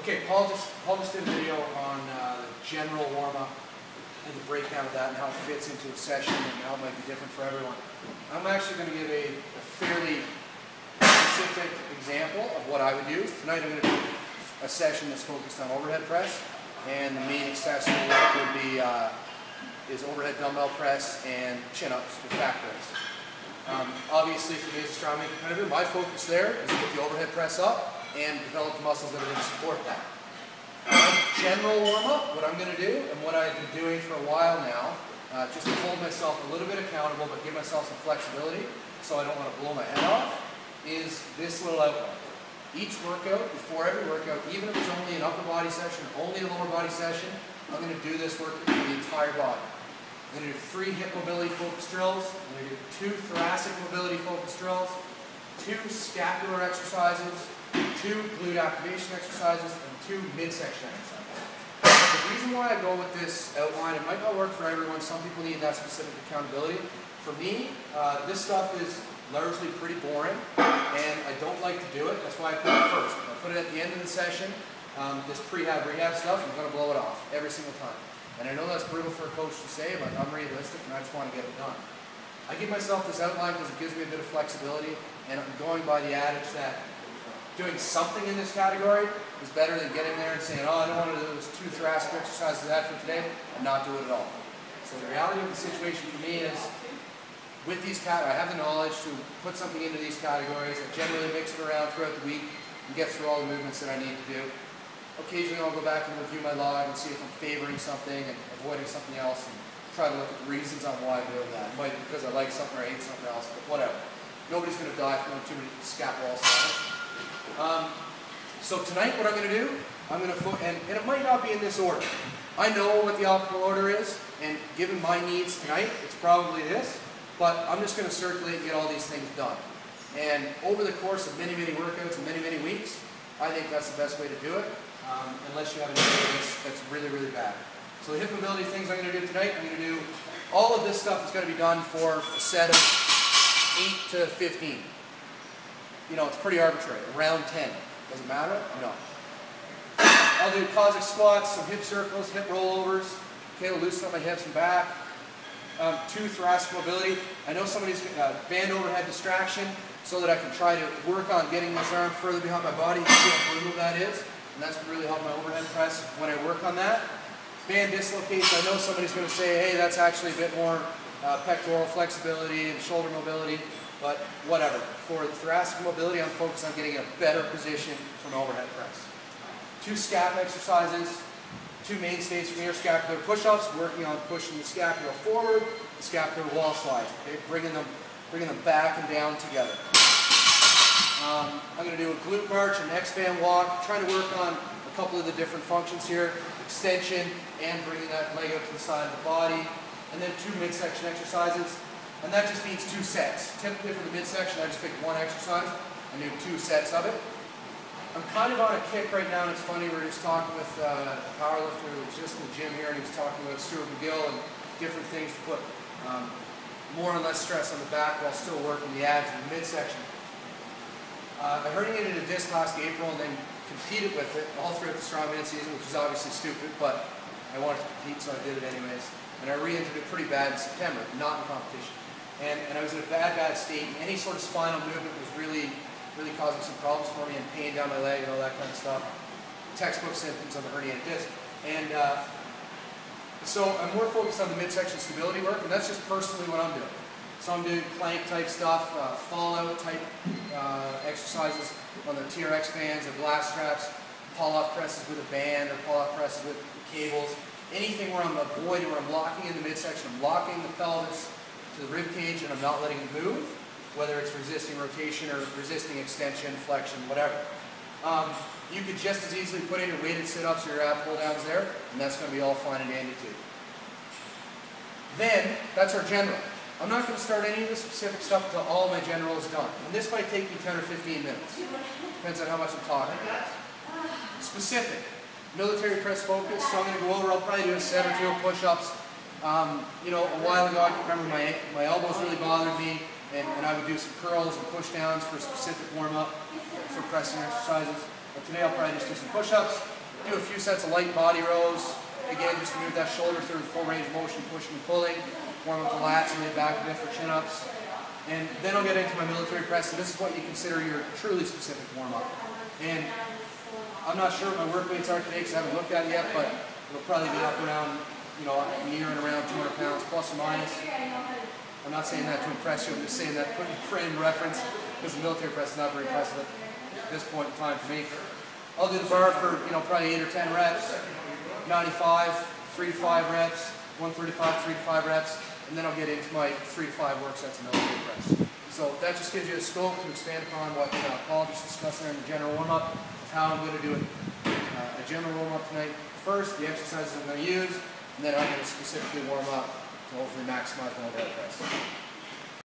Okay, Paul just did a video on the general warm-up and the breakdown of that and how it fits into a session and how it might be different for everyone. I'm actually going to give a fairly specific example of what I would use. Tonight I'm going to do a session that's focused on overhead press, and the main accessory work would be is overhead dumbbell press and chin-ups with back press. Obviously, for me as a strongman competitor, my focus there is to get the overhead press up and develop the muscles that are going to support that. My general warm-up, what I'm going to do, and what I've been doing for a while now, just to hold myself a little bit accountable but give myself some flexibility so I don't want to blow my head off, is this little outline. Each workout, before every workout, even if it's only an upper body session, only a lower body session, I'm going to do this work for the entire body. I'm going to do 3 hip mobility focus drills, I'm going to do 2 thoracic mobility focus drills, 2 scapular exercises, 2 glute activation exercises, and 2 midsection exercises. The reason why I go with this outline, it might not work for everyone. Some people need that specific accountability. For me, this stuff is largely pretty boring, and I don't like to do it. That's why I put it first. If I put it at the end of the session, this prehab rehab stuff, I'm going to blow it off every single time. And I know that's brutal for a coach to say, but I'm realistic and I just want to get it done. I give myself this outline because it gives me a bit of flexibility, and I'm going by the adage that doing something in this category is better than getting there and saying, oh, I don't want to do those 2 thoracic exercises I had for today, and not do it at all. So the reality of the situation for me is, with these I have the knowledge to put something into these categories. I generally mix it around throughout the week and get through all the movements that I need to do. Occasionally I'll go back and review my log and see if I'm favoring something and avoiding something else, and try to look at the reasons on why I'm doing that. It might be because I like something or I hate something else, but whatever. Nobody's going to die from too many scap wall slides. So tonight what I'm going to do, and it might not be in this order. I know what the optimal order is, and given my needs tonight, it's probably this, but I'm just going to circulate and get all these things done. And over the course of many, many workouts and many, many weeks, I think that's the best way to do it, unless you have an area that's really, really bad. So the hip mobility things I'm going to do tonight, I'm going to do, all of this stuff is going to be done for a set of 8 to 15. You know, it's pretty arbitrary, around 10. Does it matter? No. I'll do Cossack squats, some hip circles, hip rollovers. Okay, I'll loosen up my hips and back. 2 thoracic mobility. I know somebody's band overhead distraction so that I can try to work on getting this arm further behind my body. You see how brutal that is? And that's what really helped my overhead press when I work on that. Band dislocates. I know somebody's going to say, hey, that's actually a bit more pectoral flexibility and shoulder mobility. But whatever. For thoracic mobility, I'm focused on getting a better position from overhead press. 2 scap exercises, 2 mainstays from your scapular push-ups, working on pushing the scapula forward, the scapular wall slides, okay? Bringing them back and down together. I'm going to do a glute march, an X-band walk, trying to work on a couple of the different functions here, extension and bringing that leg out to the side of the body, and then 2 midsection exercises. And that just means 2 sets. Typically for the midsection, I just pick 1 exercise and do 2 sets of it. I'm kind of on a kick right now, and it's funny, we were just talking with a powerlifter who was just in the gym here, and he was talking about Stuart McGill and different things to put more or less stress on the back while still working the abs in the midsection. I herniated a disc last April and then competed with it all throughout the strongman season, which is obviously stupid, but I wanted to compete, so I did it anyways. And I re-injured it pretty bad in September, not in competition. And I was in a bad state. Any sort of spinal movement was really causing some problems for me, and pain down my leg and all that kind of stuff. Textbook symptoms of a herniated disc. And so I'm more focused on the midsection stability work, and that's just personally what I'm doing. So I'm doing plank type stuff, fallout type exercises on the TRX bands or blast straps, pull-off presses with a band or pull-off presses with cables. Anything where I'm avoiding, where I'm locking in the midsection, I'm locking the pelvis to the rib cage and I'm not letting it move, whether it's resisting rotation or resisting extension, flexion, whatever. You could just as easily put in your weighted sit-ups or your ab pull-downs there, and that's going to be all fine and dandy too. Then, that's our general. I'm not going to start any of the specific stuff until all my general is done. And this might take me 10 or 15 minutes. Depends on how much I'm talking. Specific. Military press focus, so I'm going to go over, I'll probably do a set or 2 push-ups. You know, a while ago I can remember my elbows really bothered me, and I would do some curls and push downs for a specific warm-up for pressing exercises. But today I'll probably just do some push-ups, do a few sets of light body rows. Again, just to move that shoulder through full range of motion, pushing and pulling. Warm up the lats and lay back a bit for chin-ups. And then I'll get into my military press. So this is what you consider your truly specific warm-up. And I'm not sure what my work weights are today because I haven't looked at it yet, but it'll probably be up around, near and around 200 pounds, plus or minus. I'm not saying that to impress you, I'm just saying that to put in frame of reference, because the military press is not very impressive at this point in time for me. I'll do the bar for, probably 8 or 10 reps, 95, 3 to 5 reps, 135, 3 to 5 reps, and then I'll get into my 3 to 5 work sets of military press. So that just gives you a scope to expand upon what Paul just discussed there in the general warm-up of how I'm going to do it. A general warm-up tonight first, the exercises I'm going to use, and then I'm going to specifically warm up to hopefully maximize my overhead press.